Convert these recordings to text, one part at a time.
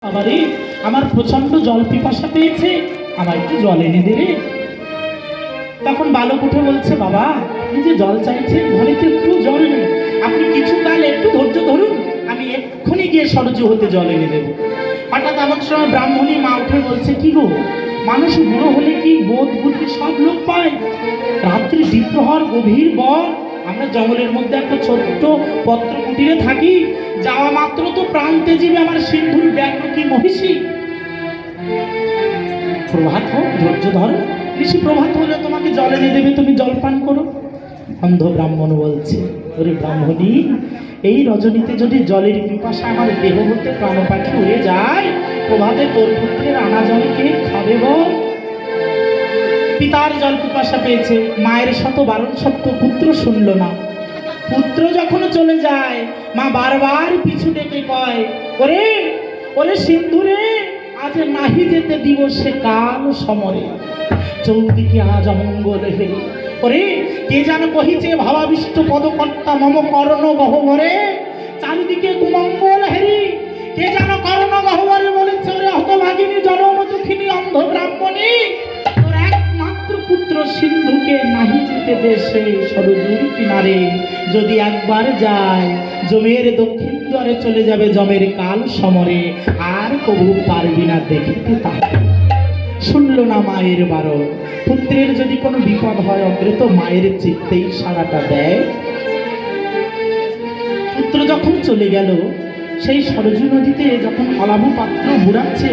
বাবারে, আমার প্রচন্ড জল পিপাসা পেয়েছে, আমার একটু জল এনে দে রে। তখন বালক উঠে বলছে, বাবা আপনি যে জল চাইছেন, ঘরে তো একটু জল নেই, আপনি কিছু কাল একটু ধৈর্য ধরুন, আমি এক্ষুনি গিয়ে সরজু হতে জল এনে দেবো। হঠাৎ এমন সময় ব্রাহ্মণী মা উঠে বলছে, কি গো, মানুষ বুড়ো হলে কি বোধ বুদ্ধি সব লোক পায়? রাত্রি দ্বিপ্রহর গভীর বন, আমরা জঙ্গলের মধ্যে একটা ছোট্ট পত্র কুটিরে থাকি, যাওয়া মাত্র তো প্রাণ তেজিবে আমার সিন্ধুর ব্যাঘ্র কি মহিষী। প্রভাত হোক, ধৈর্য ধরো, ঋষি প্রভাত হলে তোমাকে জল এনে দেবে, তুমি জল পান করো। অন্ধ ব্রাহ্মণ বলছে, ওরে ব্রাহ্মণী, এই রজনীতে যদি জলের পিপাসা আমার দেহ হতে প্রাণ পাখি উড়ে যায়, প্রভাতে তোর পুত্রের আনা জল কে খাবে বল? পিতার জল পিপাসা পেয়েছে, মায়ের শত বারণ সত্ত্বেও পুত্র শুনল না। পুত্র যখন চলে যায়, মা বারবার পিছু ডেকে কয়, ওরে ওরে সিন্ধুরে, আজ নাহি যেতে দিব সে কাল সমরে, চৌদিকে আজ অমঙ্গল হে। ওরে কে যেন কহিছে, ভাবাবিষ্ট পদকর্তা মম করণ গহ্বরে, চারিদিকে কুমঙ্গল হেরি, কে যেন করণ গহ্বরে বলেছে, ওরে হতভাগিনী জনম দুঃখিনী অন্ধ ব্রাহ্মণী, তোর একমাত্র পুত্র সিন্ধুকে নাহি যেতে দে সে সরজুর কিনারে, যদি একবার যায় জমের দক্ষিণ দ্বারে চলে যাবে জমের কাল সমরে, আর কবু পারবি না দেখিতে তাকে। শুনল না মায়ের বারণ, পুত্রের যদি কোনো বিপদ হয় অগ্রত মায়ের চিত্তেই সাড়াটা দেয়। পুত্র যখন চলে গেল, সেই সরজু নদীতে যখন অলাভ পাত্র বুড়াচ্ছে,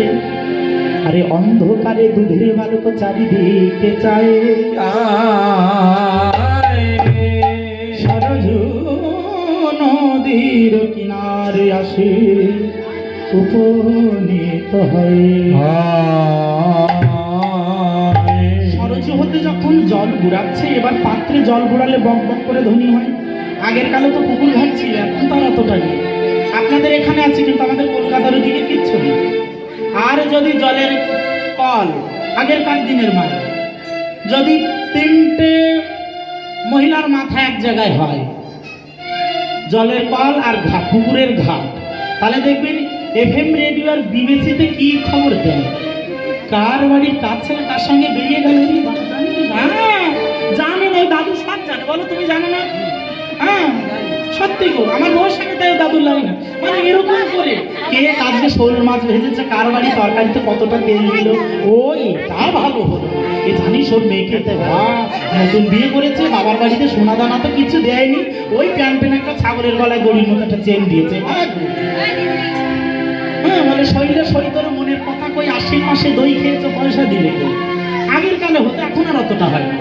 আরে অন্ধকারে দুধের বালক চারিদিকে চায়, সরজু নদীর কিনারে আসে উপনীত হয়। সরজু হতে যখন জল বুড়াচ্ছে, এবার পাত্রে জল বুড়ালে বক বক করে ধ্বনি হয়। আগের কালে তো পুকুর ঘাট ছিল, এখন তার অতটা নেই। আপনাদের এখানে আছে, কিন্তু আমাদের কলকাতার ওদিকে কিচ্ছু নেই। আর যদি জলের কল, আগেরকার দিনের মানে, যদি 3টে মহিলার মাথা এক জায়গায় হয়, জলের কল আর ঘাট, পুকুরের ঘাট, তাহলে দেখবেন FM রেডিও আর বিবিসিতে কি খবর দেয়, কার বাড়ির কাজ ছেলে তার সঙ্গে বেরিয়ে গেল। হ্যাঁ জানে না, দাদু সব জানে, বলো তুমি জানো না? হ্যাঁ সত্যি গো, আমার বউর সঙ্গে তাই দাদুর লাগে না, মানে এরকম করে কে আজকে শোল মাছ ভেজেছে, কার বাড়ি তরকারিতে কতটা তেল দিল, ওই তা ভালো হলো, এ জানিস ওর মেয়েকে নতুন বিয়ে করেছে, বাবার বাড়িতে সোনা দানা তো কিছু দেয়নি, ওই প্যান্ট একটা ছাগলের গলায় গড়ির মতো একটা চেন দিয়েছে। হ্যাঁ বলে শরীরে শরীরের মনের কথা কই, আশ্বিন মাসে দই খেয়েছে পয়সা দিলে কই। আগের কালে হতো, এখন আর অতটা হয় না।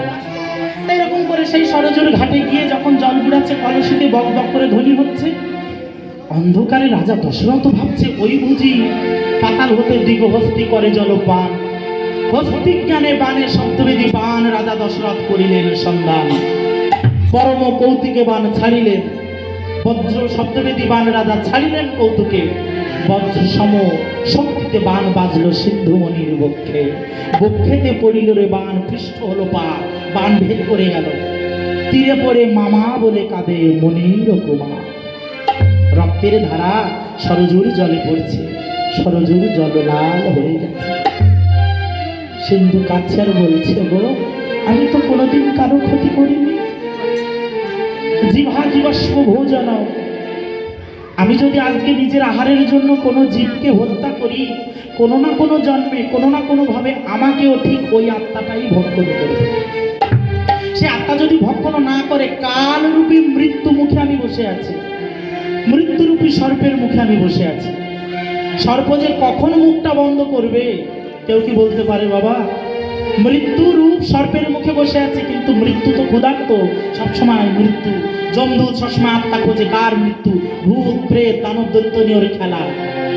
এরকম করে সেই সরজুর ঘাটে গিয়ে যখন জল বুড়াচ্ছে, কলসিতে বক বক করে ধ্বনি হচ্ছে, অন্ধকারে রাজা দশরথ ভাবছে, ওই বুঝি পাতাল হতে দিগহস্তি করে জলপান, হস্তি জ্ঞানে বানে শব্দবেদী বান রাজা দশরথ করিলেন সন্ধান, পরম কৌতুকে বান ছাড়িলেন, বজ্র শব্দবেদী বান রাজা ছাড়িলেন কৌতুকে, বজ্র সম শক্তিতে বান বাজলো সিন্ধুমণির বক্ষে, বক্ষেতে পড়িল রে বান, পৃষ্ঠ হলো পা, বান ভেদ করে গেল, তীরে পড়ে মামা বলে কাঁদে মনির কুমার। রক্তের ধারা সরজুর জলে পড়ছে, সরজুর জল লাল হয়ে গেছে। সিন্ধু কাছে আর বলছে, গো আমি তো কোনোদিন কারো ক্ষতি করিনি, জিভা জীবস্ব ভোজন, আমি যদি আজকে নিজের আহারের জন্য কোনো জীবকে হত্যা করি, কোনো না কোনো জন্মে কোনো না কোনো ভাবে আমাকেও ঠিক ওই আত্মাটাই ভক্ষণ করবে। সে আত্মা যদি ভক্ষণ না করে, কালরূপী মৃত্যু মুখে আমি বসে আছি, মৃত্যুরূপী সর্পের মুখে আমি বসে আছি। সর্প যে কখন মুখটা বন্ধ করবে কেউ কি বলতে পারে বাবা? মৃত্যুরূপ সর্পের মুখে বসে আছে, কিন্তু মৃত্যু তো ক্ষুধার্ত, সবসময় মৃত্যু। যমদূত সবসময় আত্মা খোঁজে, কার মৃত্যু? ভূত প্রেত দানব দৈত্য নিয়ে ওর খেলা,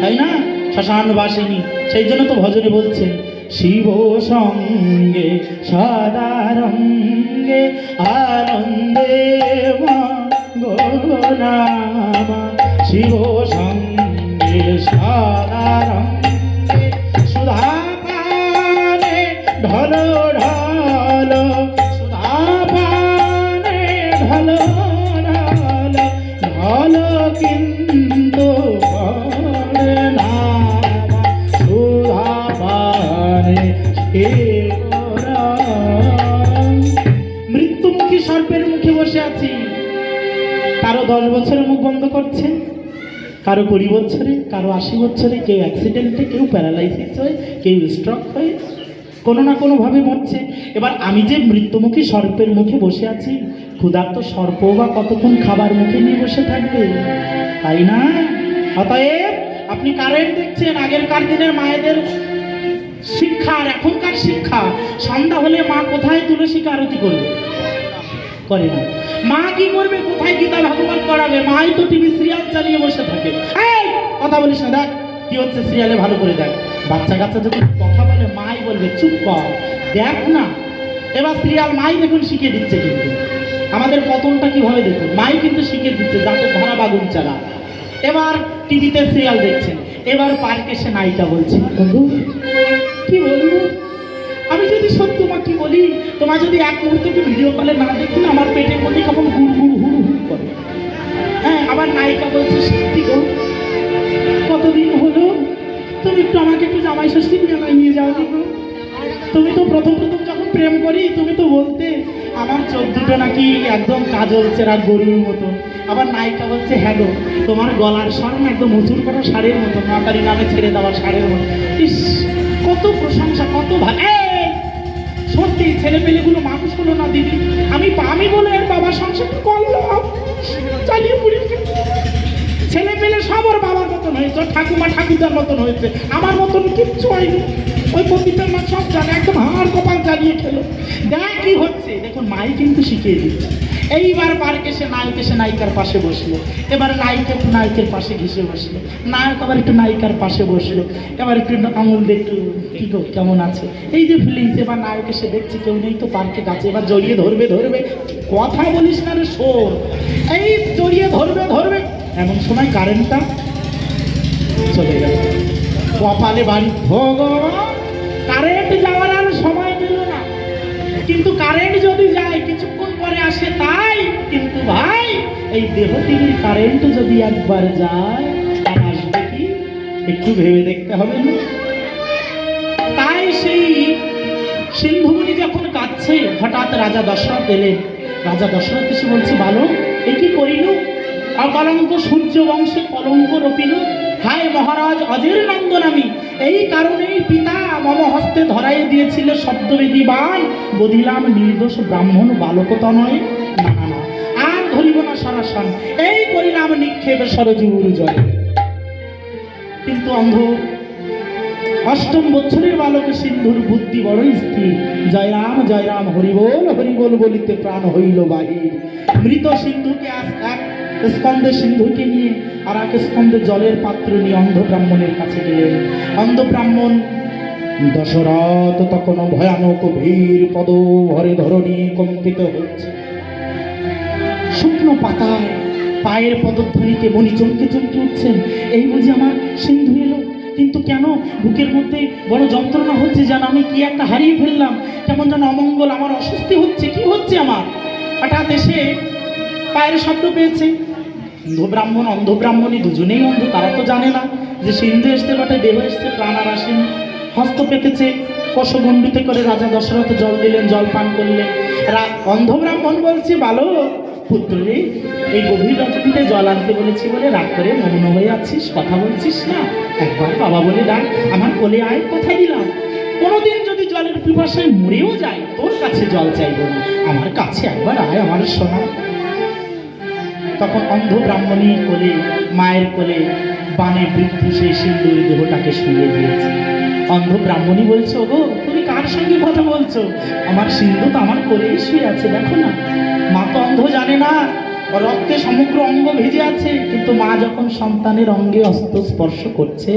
তাই না? শ্মশান বাসিনী, সেই জন্য তো ভজনে বলছেন, শিব সঙ্গে সদা রঙ্গে আনন্দে মঙ্গলামা, শিব সঙ্গে সদা রঙ্গে সুধা পানে ঢল ঢল, সুধা পানে ঢল ঢল ঢল, কিন্তু পড়ে না মৃত্যুমুখী সর্পের মুখে বসে আছি। কারো 10 বছরে মুখ বন্ধ করছে, কারো 20 বছরে, কারো 80 বছরে, কেউ অ্যাক্সিডেন্টে, কেউ প্যারালাইসিস হয়ে, কেউ স্ট্রোক হয়ে কোনো না কোনোভাবে মরছে। এবার আমি যে মৃত্যুমুখী সর্পের মুখে বসে আছি, ক্ষুধার্ত সর্প বা কতক্ষণ খাবার মুখে নিয়ে বসে থাকবে, তাই না? অতএব আপনি কারেন্ট দেখছেন, আগেরকার দিনের মায়েদের শিক্ষা আর এখনকার শিক্ষা। সন্ধ্যা হলে মা কোথায় তুলসীকে আরতি করবে? করে না। মা কি করবে? কোথায় গীতা ভাগবত করাবে? মাই তো টিভি সিরিয়াল চালিয়ে বসে থাকে। এই কথা বলিস না, দেখ কি হচ্ছে সিরিয়ালে, ভালো করে দেখ। বাচ্চা কাচ্চা যখন কথা বলে মাই বলবে চুপ কর, দেখ না। এবার সিরিয়াল মাই দেখুন শিখিয়ে দিচ্ছে, কিন্তু আমাদের পতনটা কিভাবে দেখুন, মাই কিন্তু শিখিয়ে দিচ্ছে যাতে ধরা বাগুন চালা। এবার টিভিতে সিরিয়াল দেখছেন, এবার পার্কে সে নায়িকা বলছে, বন্ধু কি বলবো, আমি যদি সত্য মা কি বলি, তোমার যদি এক মুহূর্তে ভিডিও কলে না দেখি, আমার পেটের মধ্যে কেমন হুড় হুড় হুড় হুড় করে। হ্যাঁ, আবার নায়িকা বলছে, সত্যি গো, কতদিন হলো, তুমি একটু আমাকে একটু জামাই ষষ্ঠী মেলায় নিয়ে যাও গো। তুমি তো প্রথম যখন প্রেম করি, তুমি তো বলতে আমার চোখ দুটো নাকি একদম কাজল চেরা গরুর মতো। আবার নায়িকা বলছে, হ্যাঁ গো, তোমার গলার স্বর একদম উঁচুর করা শাড়ির মতো, মাতারি নামে ছেড়ে দেওয়ার শাড়ির মতো। ইস, কত প্রশংসা, কত ভালো। সত্যি ছেলেপেলেগুলো মানুষ হলো না দিদি। আমি বলে এর বাবার সংসার করলাম, চালিয়ে পুড়িয়ে ছেলেপেলে সব ওর বাবার মতন হয়েছে, ওর ঠাকুমা ঠাকুরদার মতন হয়েছে, আমার মতন কিচ্ছু হয়নি। ওই প্রদীপের মা সব জানে, একদম হাড় কপাল জ্বালিয়ে খেলো। দেখ কি হচ্ছে, দেখুন মাই কিন্তু শিখিয়ে দিচ্ছে। এইবার পার্কে সে নায়ক এসে নায়িকার পাশে বসলো, এবার নায়িকা একটু নায়কের পাশে ঘেসে বসলো, নায়ক আবার একটু নায়িকার পাশে বসলো, এবার একটু আঙুল একটু কি গো কেমন আছে, এই যে ফিলিংস। এবার নায়ক এসে দেখছে কেউ নেই তো পার্কে গাছে, এবার জড়িয়ে ধরবে, কথা বলিস না রে শোর, এই জড়িয়ে ধরবে। এমন সময় কারেন্টটা চলে গেল, কপালে বাড়ি। ভগবান, কারেন্ট যাওয়ার আর সময় পেল না। কিন্তু কারেন্ট যদি যায় কিছুক্ষণ পরে আসে, তাই কিন্তু ভাই এই দেহ টিভির কারেন্ট যদি একবার যায়, তার আসবে কি একটু ভেবে দেখতে হবে না? তাই সেই সিন্ধুমণি যখন কাঁদছে, হঠাৎ রাজা দশরথ এলেন। রাজা দশরথ এসে বলছে, ভালো এ কি করিল, অকলঙ্ক সূর্য বংশে কলঙ্ক রপিল, হায় মহারাজ অজের নন্দন আমি, এই কারণেই পিতা মম হস্তে ধরাই দিয়েছিল শব্দবেদী বাণ, বধিলাম নির্দোষ ব্রাহ্মণ বালকতনয়, না না না আর ধরিব না সরাসন, এই করিলাম নিক্ষেপ সরজুর জয়। কিন্তু অন্ধ 8ম বছরের বালক সিন্ধুর বুদ্ধি বড় স্থির, জয় রাম হরিবোল হরিবোল বলিতে প্রাণ হইল বাহির। মৃত সিন্ধুকে এক স্কন্ধে সিন্ধুকে নিয়ে আর এক স্কন্ধে জলের পাত্র নিয়ে অন্ধ ব্রাহ্মণের কাছে গেলেন। অন্ধ ব্রাহ্মণ দশরথ তখন ভয়ানক ভীর পদ ভরে ধরণী কম্পিত হচ্ছে। শুকনো পাতায় পায়ের পদধ্বনিতে মণি চমকে উঠছেন, এই বুঝি আমার সিন্ধু এলো। কিন্তু কেন বুকের মধ্যে বড় যন্ত্রণা হচ্ছে, যেন আমি কি একটা হারিয়ে ফেললাম, কেমন যেন অমঙ্গল, আমার অস্বস্তি হচ্ছে, কি হচ্ছে আমার। হঠাৎ এসে পায়ের শব্দ পেয়েছে। অন্ধ ব্রাহ্মণী দুজনেই অন্ধ, তারা তো জানে না যে সিন্ধু এসতে বটে, দেহ এসতে, প্রাণ আর আসেনি। হস্ত পেতেছে, কষগণ্ডুতে করে রাজা দশরথ জল দিলেন, জল পান করলেন। অন্ধ ব্রাহ্মণ বলছে, ভালো পুত্র রে, এই গভীর রজনীতে জল আনতে বলেছি বলে রাগ করে মগ্ন হয়ে আছিস, কথা বলছিস না, একবার বাবা বলে ডাক, আমার কোলে আয়, কথা দিলাম। কোনোদিন যদি জলের পিপাসায় মরেও যায়, তোর কাছে জল চাইব না, আমার কাছে একবার আয় আমার সোনা। তখন অন্ধ ব্রাহ্মণী কোলে, মায়ের কোলে বানে বৃদ্ধ সেই সিন্ধুর দেহটাকে শুয়ে দিয়েছে। অন্ধ ব্রাহ্মণী বলছে, ওগো তুমি কার সঙ্গে কথা বলছো, আমার সিন্ধু তো আমার কোলেই শুয়ে আছে, দেখো না। মা তো অন্ধ, জানে না, রক্তে সমগ্র অঙ্গ ভেজে আছে, কিন্তু মা যখন সন্তানের অঙ্গে হস্ত স্পর্শ করছে,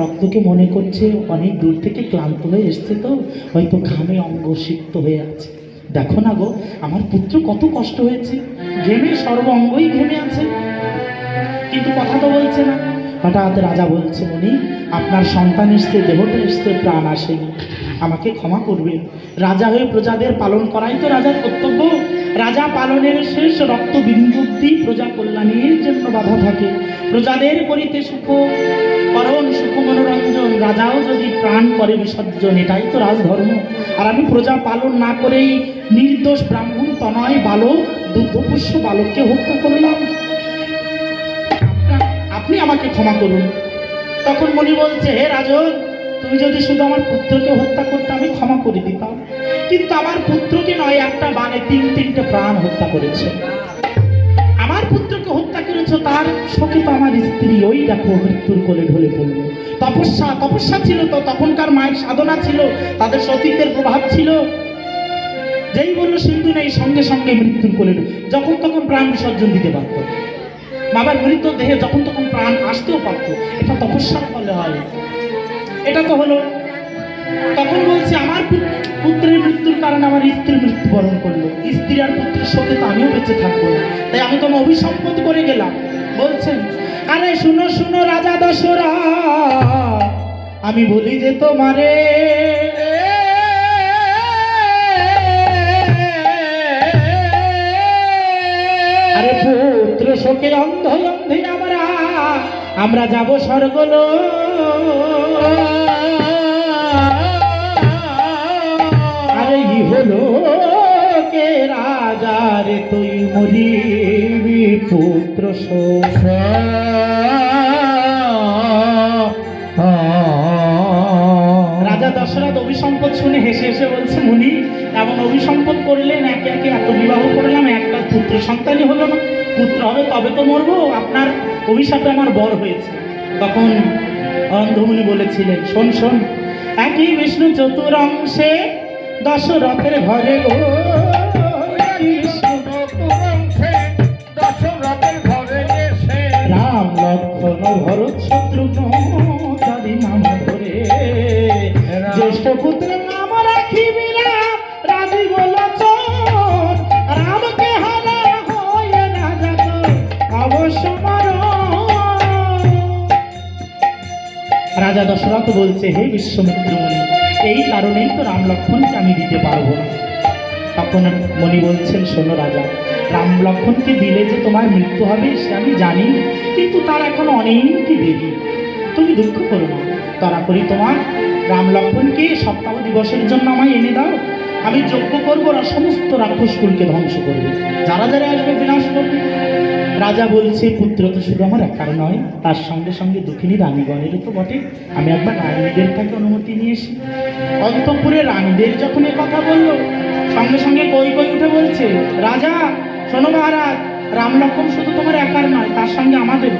রক্তকে মনে করছে অনেক দূর থেকে ক্লান্ত হয়ে এসছে, তো হয়তো ঘামে অঙ্গ সিক্ত হয়ে আছে। দেখো না গো, আমার পুত্র কত কষ্ট হয়েছে, ঘেমে সর্ব অঙ্গই ঘেমে আছে, কিন্তু কথা তো বলছে না। হঠাৎ রাজা বলছে, মণি আপনার সন্তান এসছে, দেহটা এসছে, প্রাণ আসেনি, আমাকে ক্ষমা করবেন। রাজা হয়ে প্রজাদের পালন করাই তো রাজার কর্তব্য। রাজা পালনের শেষ রক্ত বিন্দু অবধি প্রজা কল্যাণের জন্য বাধা থাকে। প্রজাদের করিতে সুখ করণ সুখ মনোরঞ্জন, রাজাও যদি প্রাণ করে বিসর্জন, এটাই তো রাজধর্ম। আর আমি প্রজা পালন না করেই নির্দোষ ব্রাহ্মণ তনয় বালক, দুগ্ধপুষ্য বালককে হত্যা করলাম। আপনি আমাকে ক্ষমা করুন। তখন মণি বলছে, হে রাজন, তুমি যদি শুধু আমার পুত্রকে হত্যা করতে আমি ক্ষমা করে দিতাম, কিন্তু আমার পুত্রকে নয়, একটা বানে তিনটে প্রাণ হত্যা করেছে। আমার পুত্রকে হত্যা করেছো, তার শোকে তো আমার স্ত্রী ওই দেখো মৃত্যুর কোলে ঢলে পড়লো। তপস্যা ছিল তো, তখনকার মায়ের সাধনা ছিল, তাদের সতীত্বের প্রভাব ছিল। যেই বললো সিন্ধু নেই, সঙ্গে সঙ্গে মৃত্যুর কোলে যখন তখন প্রাণ বিসর্জন দিতে পারত। বাবার মৃত্যু দেহে যখন তখন প্রাণ আসতেও পারত। এটা তপস্যার ফলে হয়। এটা তো হলো। তখন বলছে, আমার পুত্রের মৃত্যুর কারণে আমার স্ত্রী মৃত্যুবরণ করলো, স্ত্রী আর পুত্রের শোকে তো আমিও বেঁচে থাকবো না, তাই আমি তো অভিসম্পদ করে গেলাম। বলছেন, আরে শুনো শুনো রাজা দশরা, আমি বলি যে তোমারে, আরে পুত্র শোকে অন্ধ অন্ধে আমরা যাব স্বর্গলোক। আরে হলো কে রাজার তুই মরিবি পুত্র শোক। রাজা দশরথ অভিসম্পদ শুনে হেসে হেসে বলছে, মুনি এমন অভিসম্পদ করলেন, একে একে এত বিবাহ করলাম, একটা পুত্র সন্তানই হলো না। পুত্র হবে তবে তো মরবো, আপনার অভিশাপে আমার বর হয়েছে। তখন অন্ধমুনি বলেছিলেন, শোন শোন, একই বিষ্ণু চতুরংশে দশরথের ঘরে গো, দশরথের ঘরে এসে রাম লক্ষ্মণ ভরত শত্রুঘ্ন তারি নাম ধরে জ্যেষ্ঠ পুত্রের নাম রাখিবি রাম, রাজীব লোচন, রামকে হারা হয়ে না যাত অবশ্য মরণ। রাজা দশরথ বলছে, হে বিশ্বমিত্র মুনি, এই কারণেই তো রাম লক্ষ্মণকে আমি দিতে পারবো না। তখন মণি বলছেন, শোনো রাজা, রাম লক্ষ্মণকে দিলে যে তোমার মৃত্যু হবে সে আমি জানি, কিন্তু তার এখন অনেক দেরি। তুমি দুঃখ করো না, তাড়াতাড়ি তোমার রাম লক্ষ্মণকে সপ্তাহ দিবসের জন্য আমায় এনে দাও, আমি যজ্ঞ করবো আর সমস্ত রাক্ষসকুলকে ধ্বংস করবে, যারা যারা আসবে বিনাশ করবে। রাজা বলছে, পুত্র তো শুধু আমার একার নয়, তার সঙ্গে সঙ্গে দক্ষিণী রানীগণেরও তো বটে, আমি একবার রানীদের থেকে অনুমতি নিয়ে এসি। অন্তঃপুরে রানীদের যখন এ কথা বললো, সঙ্গে সঙ্গে কই উঠে বলছে, রাজা শোনো মহারাজ, রাম লক্ষ্মণ শুধু তোমার একার নয়, তার সঙ্গে আমাদের।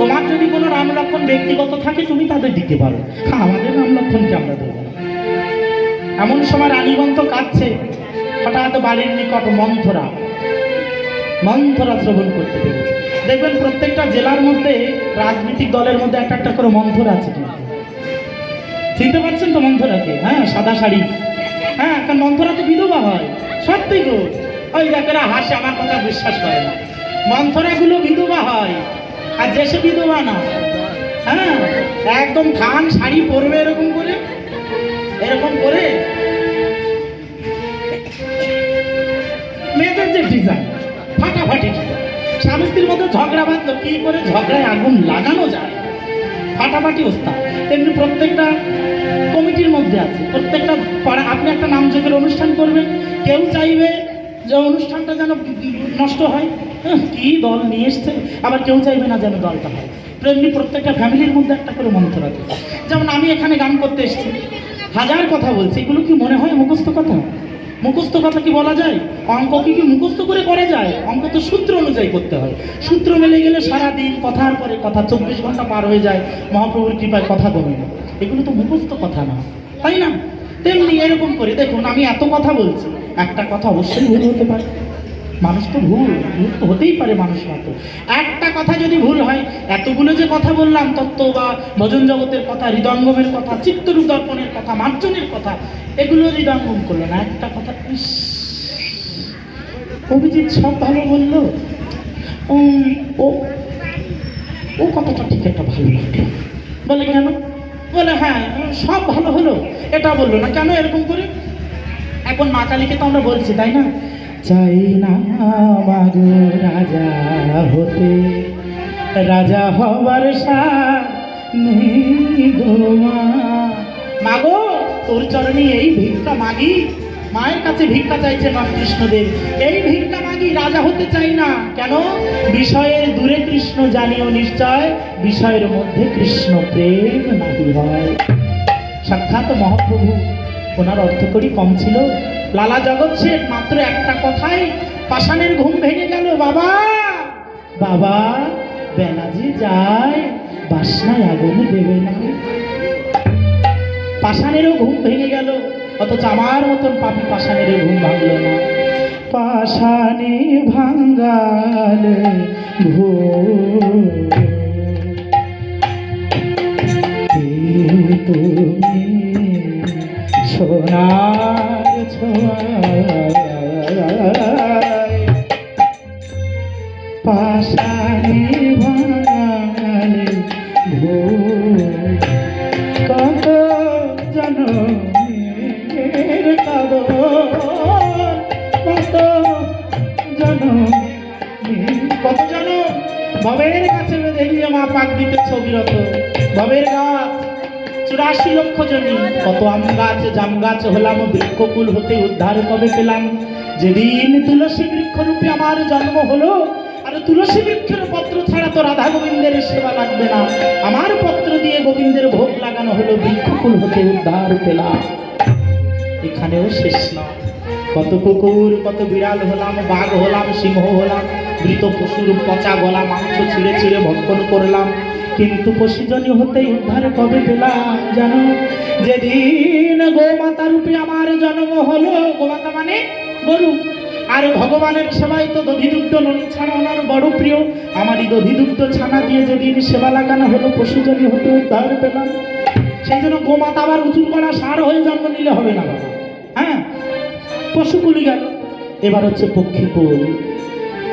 তোমার যদি কোনো রাম লক্ষ্মণ ব্যক্তিগত থাকে তুমি তাদের দিতে পারো, আমাদের রাম লক্ষ্মণকে আমরা দেবো না। এমন সময় রানীগণ তো কাঁদছে। হঠাৎ বাড়ির নিকট মন্থরা শ্রবণ করতে পেরেছে। দেখবেন প্রত্যেকটা জেলার মধ্যে রাজনৈতিক দলের মধ্যে একটা একটা করে মন্থরা আছে, কিন্তু চিনতে পারছেন তো মন্থরাকে? হ্যাঁ, সাদা শাড়ি। হ্যাঁ, কারণ মন্থরা তো বিধবা হয়। সত্যি গো, ওই দেখেরা হাসে, আমার কথা বিশ্বাস করে না। মন্থরা গুলো বিধবা হয়, আর যে সে বিধবা না, হ্যাঁ, একদম খান শাড়ি পরবে এরকম করে মেয়েদের যে ডিজাইন, ফাটাফাটি ডিজাইন। স্বামী স্ত্রীর মধ্যে ঝগড়া বাঁধলো, কি করে ঝগড়ায় আগুন লাগানো যায়, ফাটাফাটি ওস্তাদ। তেমনি প্রত্যেকটা কমিটির মধ্যে আছে, প্রত্যেকটা পাড়া আপনি একটা নামযোগের অনুষ্ঠান করবেন, কেউ চাইবে যে অনুষ্ঠানটা যেন নষ্ট হয়, কি দল নিয়ে এসছে, আবার কেউ চাইবে না যেন দলটা হয়। তেমনি প্রত্যেকটা ফ্যামিলির মধ্যে একটা করে মন্ত্র আছে। যেমন আমি এখানে গান করতে এসেছি, হাজার কথা বলছি, এগুলো কি মনে হয় মুখস্থ কথা? মুখস্থ কথা কি বলা যায়? অঙ্ক কি মুখস্থ করে করা যায়? অঙ্ক তো সূত্র অনুযায়ী করতে হয়। সূত্র মেলে গেলে সারাদিন কথার পরে কথা, 24 ঘন্টা পার হয়ে যায়, মহাপ্রভুর কৃপায় কথা কমে না। এগুলো তো মুখস্থ কথা না, তাই না? তেমনি এরকম করে দেখুন, আমি এত কথা বলছি, একটা কথা অবশ্যই ভুল হতে পারে। মানুষ তো ভুল তো হতেই পারে, মানুষ মাত্র। একটা কথা যদি ভুল হয়, এতগুলো যে কথা বললাম, তত্ত্ব বা ভজন জগতের কথা, হৃদয়ঙ্গমের কথা, চিত্তরূপ দর্পণের কথা, মার্জনের কথা, এগুলো হৃদয়ঙ্গম করলো না। একটা কথা, অভিজিৎ সব ভালো বললো, ও কথাটা ঠিক একটা ভালো লাগলো। বলে কেন? বলে হ্যাঁ, সব ভালো হলো, এটা বললো না কেন এরকম করে? এখন মা কালীকে তো আমরা বলছি, তাই না? চাই না মাগো রাজা হতে, রাজা হবার সার নেই গো মা। মাগো তোর চরণে এই ভিক্ষা মাগি। মায়ের কাছে ভিক্ষা চাইছে রামকৃষ্ণদেব, এই ভিক্ষা মাগি, রাজা হতে চাই না। কেন? বিষয়ের দূরে কৃষ্ণ জানিও নিশ্চয়, বিষয়ের মধ্যে কৃষ্ণ প্রেম নাহি হয়। সাক্ষাৎ মহাপ্রভু, ওনার অর্থকরী কম ছিল। লালা জগৎ শেঠ মাত্র একটা কথায় পাষাণের ঘুম ভেঙে গেল। বাবা বাবা, বেলা যে যায়, বাসনায় আগুন দেবে না। পাষাণেরও ঘুম ভেঙে গেল, অথচ আমার মতন পাপী পাষাণেরও ঘুম ভাঙল না। পাষাণে ভাঙ্গাল ঘুম তুমি সোনার ছোঁয়ায়, পাষাণে ভাঙ্গাল ঘুম কত জনমের কাঁদন, কত জনম, কত জনম ভবের কাছে বেঁধে দিয়ে মা পাক দিতেছ বিরত। ভবের গাছ 84 লক্ষ জনি, কত আম গাছ জাম গাছ হলাম, বৃক্ষকুল হতে উদ্ধার কবে পেলাম। যেদিন তুলসী বৃক্ষরূপে আমার জন্ম হলো, আর তুলসী বৃক্ষের পত্র ছাড়া তো রাধা গোবিন্দের সেবা লাগবে না, আমার পত্র দিয়ে গোবিন্দের ভোগ লাগানো হলো, বৃক্ষকুল হতে উদ্ধার পেলাম। এখানেও শেষ নয়, কত কুকুর কত বিড়াল হলাম, বাঘ হলাম, সিংহ হলাম, মৃত পশুর পচা গলা মাংস ছিঁড়ে ছিঁড়ে ভক্ষণ করলাম, কিন্তু পশুজনী হতে উদ্ধার কবে পেলাম জানো? যেদিন গোমাতা রূপে আমার জন্ম হলো। গোমাতা মানে গরু। আর ভগবানের সেবায় তো দধিদুগ্ধ ননি ছাড়া ওনার বড় প্রিয়। আমারই দধিদুগ্ধ ছানা দিয়ে যেদিন সেবা লাগানো হলো, পশুজনী হতে উদ্ধার পেলাম। সেই জন্য গোমাতা আবার উঁচু করা সার হয়ে জন্ম নিলে হবে না বাবা। হ্যাঁ, পশুকুলি গেল, এবার হচ্ছে পক্ষীকুল।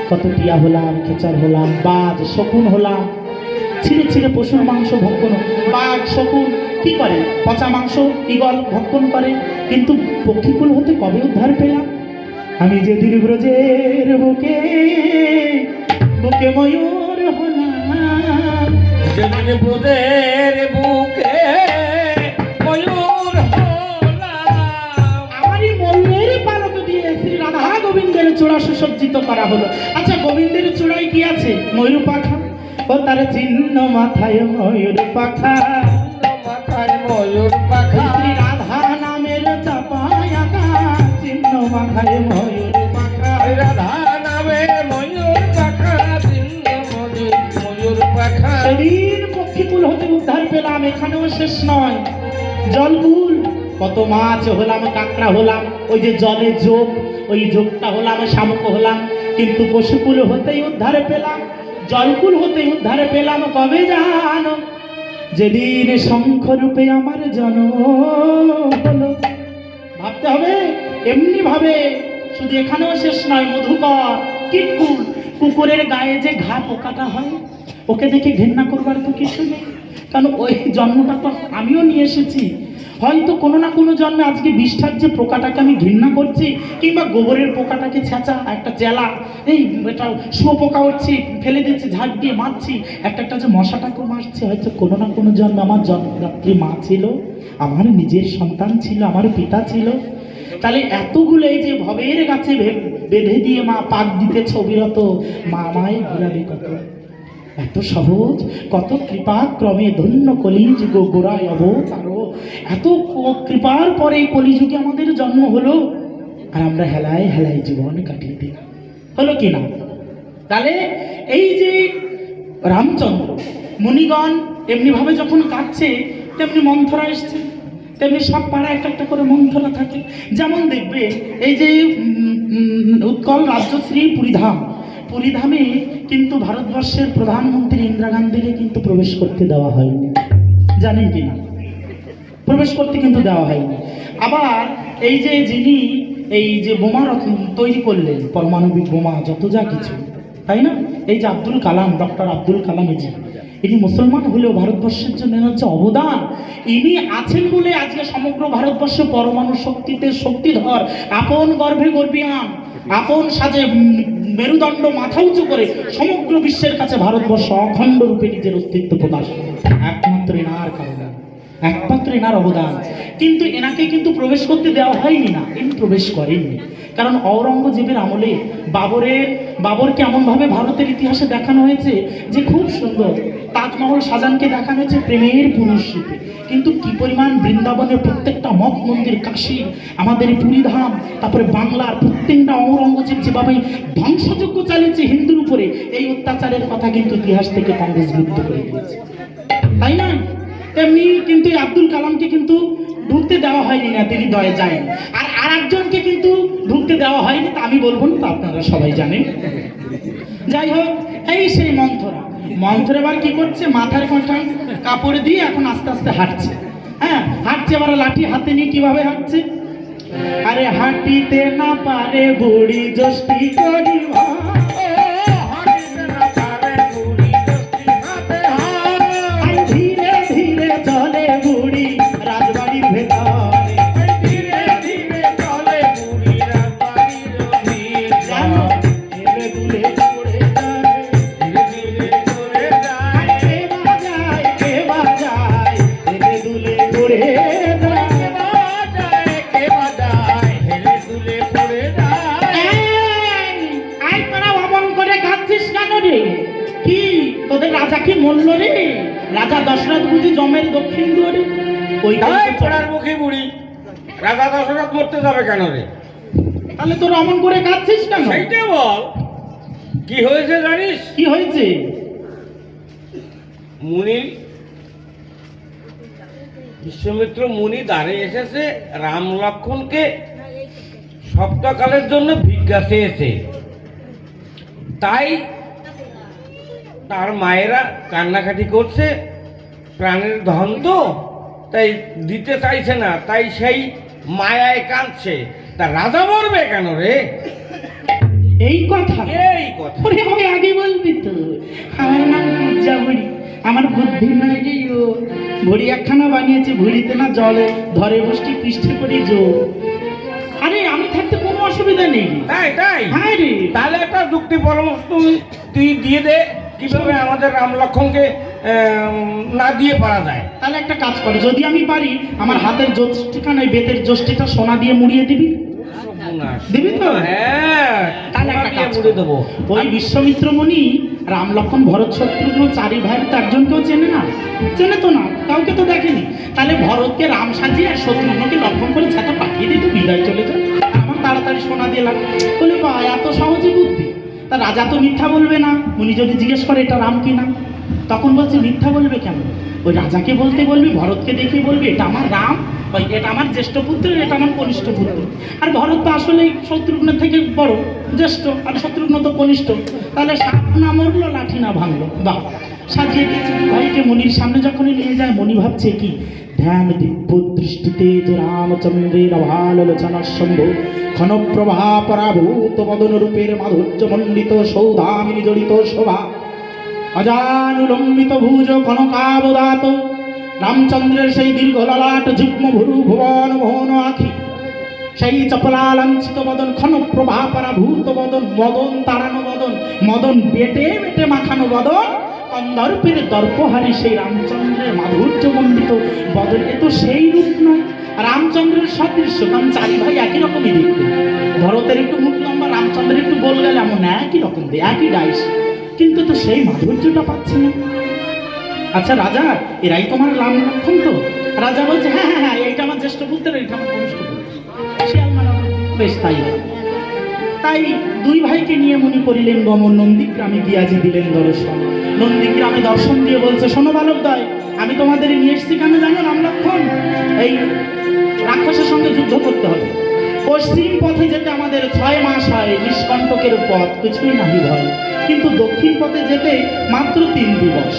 কত টিয়া হলাম, খেচার হলাম, বাজ শকুন হলাম, ছিঁড়ে ছিঁড়ে পশুর মাংস ভক্ষণ। বাঘ শকুন কি করে? পচা মাংস ঈগল ভক্ষণ করে। কিন্তু পক্ষীকুল হতে কবে উদ্ধার পেলাম? আমি যেদিন ব্রজের বুকে বুকে ময়ূর হলাম, যেদিন ব্রজের বুকে ময়ূর হলাম, আমারই ময়ূরের পালক দিয়ে শ্রী রাধা গোবিন্দের চূড়া সুসজ্জিত করা হলো। আচ্ছা, গোবিন্দের চূড়ায় কি আছে? ময়ূর পাখা। ও তার চিহ্ন মাথায় ময়ূর পাখা, মাথায় ময়ূর পাখা, শ্রী রাধা নামের চাপায় আঁকা চিহ্ন মাথায় ময়ূর পাখা। রাধা নামে ময়ূর পাখা, চিহ্ন ময়ূর পাখা। সেদিন পক্ষীকুল হতে উদ্ধার পেলাম। এখানেও শেষ নয়, জলকুল। কত মাছ হলাম, কাঁকড়া হলাম, ওই যে জলে যোগ, ওই যোগটা হলাম, শামুক হলাম, কিন্তু পশুকুল হতেই উদ্ধার পেলাম, জলকুল হতে উদ্ধার পেলাম কবে জানো? যেদিন শঙ্খরূপে আমার জন্ম হলো। ভাবতে হবে, এমনি ভাবে। শুধু এখানেও শেষ নয়, মধুকর কিটকুল, কুকুরের গায়ে যে ঘা পোকাটা হয়, ওকে দেখে ঘেন্না করবার তো কিছু নেই, কারণ ওই জন্মটা তো আমিও নিয়ে এসেছি। হয়তো কোনো না কোনো জন্মে আজকে বিষ্ঠার যে পোকাটাকে আমি ঘৃণা করছি, কিংবা গোবরের পোকাটাকে ছেঁচা একটা চেলা, এই এটা শুয়োপোকা উঠছি ফেলে দিচ্ছি, ঝাঁট দিয়ে মারছি, একটা যে মশাটাকে মারছি, হয়তো কোনো না কোনো জন্মে আমার জন্মদাত্রী মা ছিল, আমার নিজের সন্তান ছিল, আমার পিতা ছিল। তাহলে এতগুলো এই যে ভবের গাছে বেঁধে দিয়ে মা পাক দিতেছ বিরত, মা আমায় ঘুরাবে কত? এত সহজ, কত কৃপাক্রমে ধন্য কলিযুগ গোড়ায় অবতার। এত কৃপার পরে কলিযুগে আমাদের জন্ম হলো, আর আমরা হেলায় হেলায় জীবন কাটিয়ে দিলাম, হলো কি না? তাহলে এই যে রামচন্দ্র মুনিগণ এমনিভাবে যখন কাটছে, তেমনি মন্থরা এসছে, তেমনি সব পাড়া একটা করে মন্থরা থাকে। যেমন দেখবে এই যে উৎকল রাজ্যশ্রী পুরীধাম, পুরীধামে কিন্তু ভারতবর্ষের প্রধানমন্ত্রী ইন্দিরা গান্ধীকে কিন্তু প্রবেশ করতে দেওয়া হয়নি, জানেন কি না? প্রবেশ করতে কিন্তু দেওয়া হয়নি। আবার এই যে যিনি এই যে বোমা তৈরি করলেন, পারমাণবিক বোমা, যত যা কিছু, তাই না? এই যে আব্দুল কালাম, ডক্টর আব্দুল কালাম, ইনি মুসলমান হলেও ভারতবর্ষের জন্য এর হচ্ছে অবদান। ইনি আছেন বলে আজকে সমগ্র ভারতবর্ষে পরমাণু শক্তিতে শক্তিধর, আপন গর্ভে গর্বিয়ান, আপন সাজে মেরুদণ্ড মাথা উঁচু করে সমগ্র বিশ্বের কাছে ভারতবর্ষ অখণ্ড রূপে নিজের অস্তিত্ব প্রকাশ করে। একমাত্র এনার কারণে, একমাত্র এনার অবদান। কিন্তু এনাকে কিন্তু প্রবেশ করতে দেওয়া হয়নি, না ইনি প্রবেশ করেননি। কারণ ঔরঙ্গজেবের আমলে বাবরকে এমনভাবে ভারতের ইতিহাসে দেখানো হয়েছে যে খুব সুন্দর। তাজমহল শাহজাহানকে দেখানো হয়েছে প্রেমের পুরুষ রূপে, কিন্তু কি পরিমাণ বৃন্দাবনের প্রত্যেকটা মঠ মন্দির, কাশী, আমাদের পুরীধাম, তারপরে বাংলার প্রত্যেকটা ঔরঙ্গজেব যেভাবে ধ্বংসযজ্ঞ চালিয়েছে হিন্দুর উপরে, এই অত্যাচারের কথা কিন্তু ইতিহাস থেকে কংগ্রেস বিরুদ্ধ করে দিয়েছে, তাই না? তেমনি কিন্তু আব্দুল কালামকে কিন্তু ঢুকতে দেওয়া হয়নি, না তিনি দয়ে যায়নি। আর একজনকে কিন্তু ঢুকতে দেওয়া হয়নি, তা আমি বলবো না, তো আপনারা সবাই জানেন। যাই হোক, এই সেই মন্থর এবার কি করছে, মাথার কাঁটা কাপড় দিয়ে এখন আস্তে আস্তে হাঁটছে। হ্যাঁ, হাঁটছে, এবার লাঠি হাতে নিয়ে কিভাবে হাঁটছে, আরে হাঁটিতে না পারে বুড়ি জষ্টি করি ধীরে ধীরে চলে বুড়ি রাজবাড়ির ভেতরে, হেলে দুলে পড়ে যায়, কে বাজায়, হেলে দুলে পড়ে আই তোরা অমন করে কাঁদছিস কেন রে? কি তোদের রাজা কি মরল রে? রাজা দশরথ বুঝি জমের দক্ষিণ দুয়ারে? ওইটাই পড়ার মুখে বুড়ি রাজা দশরথ মরতে যাবে কেন রে? তাহলে তোরা অমন করে কাঁদছিস কেন? সেইটা বল, কি হয়েছে জানিস? কি হয়েছে? মুনি বিশ্বমিত্র মুনি দাঁড়িয়ে এসেছে, রাম লক্ষ্মণকে সপ্তাহকালের জন্য ভিক্ষা চেয়েছে। তাই তার মায়েরা কান্নাকাটি করছে, প্রাণের ধন তো, তাই দিতে চাইছে না, তাই সেই মায়ায় কাঁদছে। তা রাজা মরবে কেন রে? এই কথা, এই কথা ওরে আমি আগে বলবি তো। আমার নাম লজ্জা বুড়ি, আমার বুদ্ধি নাই রে ও। ভুড়ি একখানা বানিয়েছে, ভুড়িতে না জলে ধরে বসটি পৃষ্ঠে করি জোর। আরে আমি থাকতে কোনো অসুবিধা নেই। তাই তাই হ্যাঁ রে, তাহলে একটা যুক্তি পরামর্শ তুই দিয়ে দে, কিভাবে আমাদের রাম লক্ষ্মণকে না দিয়ে পারা যায়। তাহলে একটা কাজ করো, যদি আমি পারি আমার হাতের জ্যোষ্ঠিখানায় বেতের জ্যোষ্ঠিটা সোনা দিয়ে মুড়িয়ে দিবি, দিবি তো? হ্যাঁ, তাহলে একটা কাজ মুড়ে দেবো। ওই বিশ্বমিত্র মুনি রাম লক্ষ্মণ ভরত শত্রুঘ্ন চারি ভাইয়ের তো একজনকেও চেনে না, চেনে তো না, কাউকে তো দেখেনি। তাহলে ভরতকে রাম সাজিয়ে আর শত্রুঘ্নকে লক্ষ্মণ করে ছাতা পাঠিয়ে দিত, বিদায় চলে যায়, আমার তাড়াতাড়ি সোনা দিয়ে লাগবে। বলে বা এত সহজে বুদ্ধি। তা রাজা তো মিথ্যা বলবে না, উনি যদি জিজ্ঞেস করে এটা রাম কি না, তখন বলছে মিথ্যা বলবে কেন? ওই রাজাকে বলতে বলবি, ভরতকে দেখিয়ে বলবি এটা আমার রাম, ওই এটা আমার জ্যেষ্ঠ পুত্র, এটা আমার কনিষ্ঠ পুত্র। আর ভরত তো আসলে শত্রুঘ্নের থেকে বড়, জ্যেষ্ঠ, আর শত্রুঘ্ন তো কনিষ্ঠ। তাহলে সাপ না মরলো, লাঠি না ভাঙলো। বাহ, সাজিয়ে দিয়েছে ভাইকে। মনির সামনে যখনই নিয়ে যায়, মনি ভাবছে কি ধ্যান দিব্য দৃষ্টিতে যে রামচন্দ্রের ভালোচনার সম্ভব ক্ষণপ্রভা পরাভূত বদন রূপের মাধুর্য মণ্ডিত সৌধামিনী জড়িত শোভা অজানুলম্বিত ভুজ কনকাবদাত রামচন্দ্রের সেই দীর্ঘ ললাট যুগ্ম ভুরু ভুবন মোহন আখি, সেই চপলা লাঞ্ছিত বদন ক্ষণপ্রভা পরাভূত বদন, মদন তাড়ানো বদন, মদন বেটে বেটে মাখানো বদন, কন্দর্পের দর্পহারী সেই রামচন্দ্রের মাধুর্য মণ্ডিত বদন। এ তো সেই রূপ নয়, রামচন্দ্রের সদৃশ্য, কারণ চারি ভাই একই রকমই দেখতে। ভরতের একটু মুখ লম্বা, রামচন্দ্রের একটু গোল গেলে এমন একই রকম দেয়, একই ডাইস, কিন্তু তো সেই মাধুর্যটা পাচ্ছে না। আচ্ছা রাজা, এরাই তোমার রাম লক্ষ্মণ তো? রাজা বলছে হ্যাঁ হ্যাঁ হ্যাঁ, এইটা আমার জ্যেষ্ঠ পুত্র, এইটা আমার কনিষ্ঠ পুত্র। শিয়াল মারা, বেশ তাই। তাই দুই ভাইকে নিয়ে মনি করিলেন গমন, নন্দীগ্রামে গিয়াজি দিলেন দর্শন। নন্দীগ্রামে দর্শন দিয়ে বলছে, শোনো বালকদ্বয়, আমি তোমাদের নিয়ে এসছি কেন জানো? রাম লক্ষ্মণ, এই রাক্ষসের সঙ্গে যুদ্ধ করতে হবে। পশ্চিম পথে যেতে আমাদের 6 মাস হয়, নিষ্কণ্টকের পথ, কিছুই নাহি ভয়। কিন্তু দক্ষিণ পথে যেতে মাত্র 3 দিবস,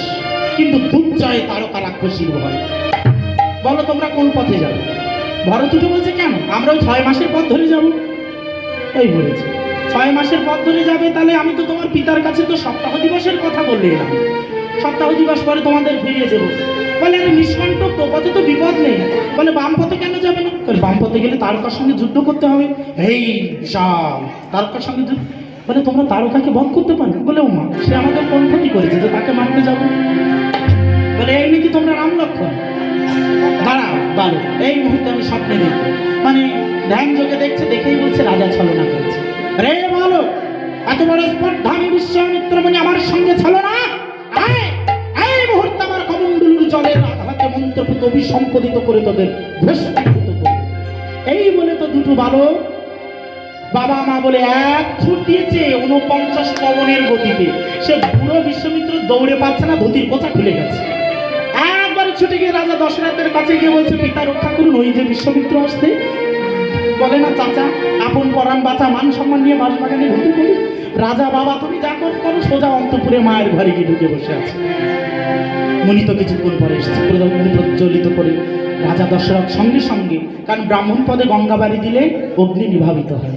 কিন্তু দুর্জয় তারকা রাক্ষসীর ভয়। বলো তোমরা কোন পথে যাবে? ভরত উঠে বলছে কেন, আমরা ওই 6 মাসের পথ ধরে যাব। এই বলেছে 6 মাসের পথ ধরে যাবে, তাহলে আমি তো তোমার পিতার কাছে তো সপ্তাহ দিবসের কথা বললে না, সপ্তাহ দিবস পরে তোমাদের ফিরিয়ে দেবো। বলে আরে নিষ্কণ্টক তো, পথে তো বিপদ নেই। বলে বাম পথে কেন যাবে না? বাম পথে গেলে তারকার সঙ্গে যুদ্ধ করতে হবে। এই বিশাল তারকার সঙ্গে যুদ্ধ, বলে তোমরা তারকাকে বধ করতে পারো? বলে ও মা, সে আমাদের কোন ক্ষতি করেছে যে তাকে মারতে যাবো? বলে এই নাকি তোমরা রাম লক্ষণ? দাঁড়াও বালো, এই মুহূর্তে আমি স্বপ্নে দেখি, মানে ধ্যান যোগে দেখছে, দেখেই বলছে রাজা ছলনা করেছে। রে বালো, এত বড় স্পর্ধা আমি বিশ্বামিত্র মানে আমার সঙ্গে ছলনা? এই মুহূর্তে আমার কমণ্ডলুর জলের আঘাতে মন্ত্রপুত অভিসম্পদিত করে তোদের ভস্মীভূত করব। এই বলে তো দুটো বালক বাবা মা বলে এক ছুট দিয়েছে 49 পবনের গতিতে। সে বুড়ো বিশ্বামিত্র দৌড়ে পাচ্ছে না, ধুতির কোচা খুলে গেছে। একবারে ছুটে গিয়ে রাজা দশরথের কাছে গিয়ে বলছে পিতা রক্ষা করুন, ওই যে বিশ্বামিত্র আসছে। বলে না চাচা, আপন পরাণ বাঁচা, মান সম্মান নিয়ে বাঁশবাগানে ঢুকে পড়ি। রাজা বাবা তুমি যা করো, সোজা অন্তপুরে মায়ের ঘরে গিয়ে ঢুকে বসে আছে। মুনি তো কিছুক্ষণ পরে এসেছে, প্রজ্বলিত করে রাজা দশরথ সঙ্গে সঙ্গে, কারণ ব্রাহ্মণ পদে গঙ্গা বাড়ি দিলে অগ্নি নিভাবিত হয়,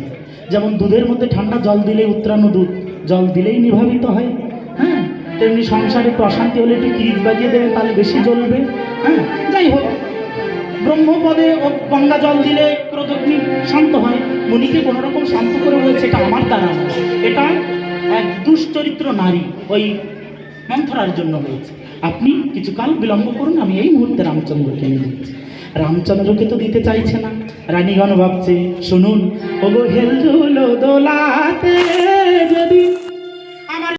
যেমন দুধের মধ্যে ঠান্ডা জল দিলে উত্তরানো দুধ জল দিলেই নিভাবিত হয়, হ্যাঁ, তেমনি সংসারে একটু অশান্তি হলে একটু কিরিচ বাজিয়ে দেবে, তাহলে বেশি জ্বলবে। হ্যাঁ, যাই হোক, ব্রহ্মপদে গঙ্গা জল দিলে ক্রোধগ্নি শান্ত হয়। মুনিকে কোনো রকম শান্ত করে বলেছে এটা আমার দ্বারা নয়, এটা এক দুশ্চরিত্র নারী ওই মন্থরার জন্য হয়েছে। আপনি কিছু কাল বিলম্ব করুন, আমি এই মুহূর্তে রামচন্দ্রকে নিয়ে দিচ্ছি। রামচন্দ্রকে তো দিতে চাইছে না। রানীগণ ভাবছে শুনুন, ওগো হেলদুলো দোলাতে যদি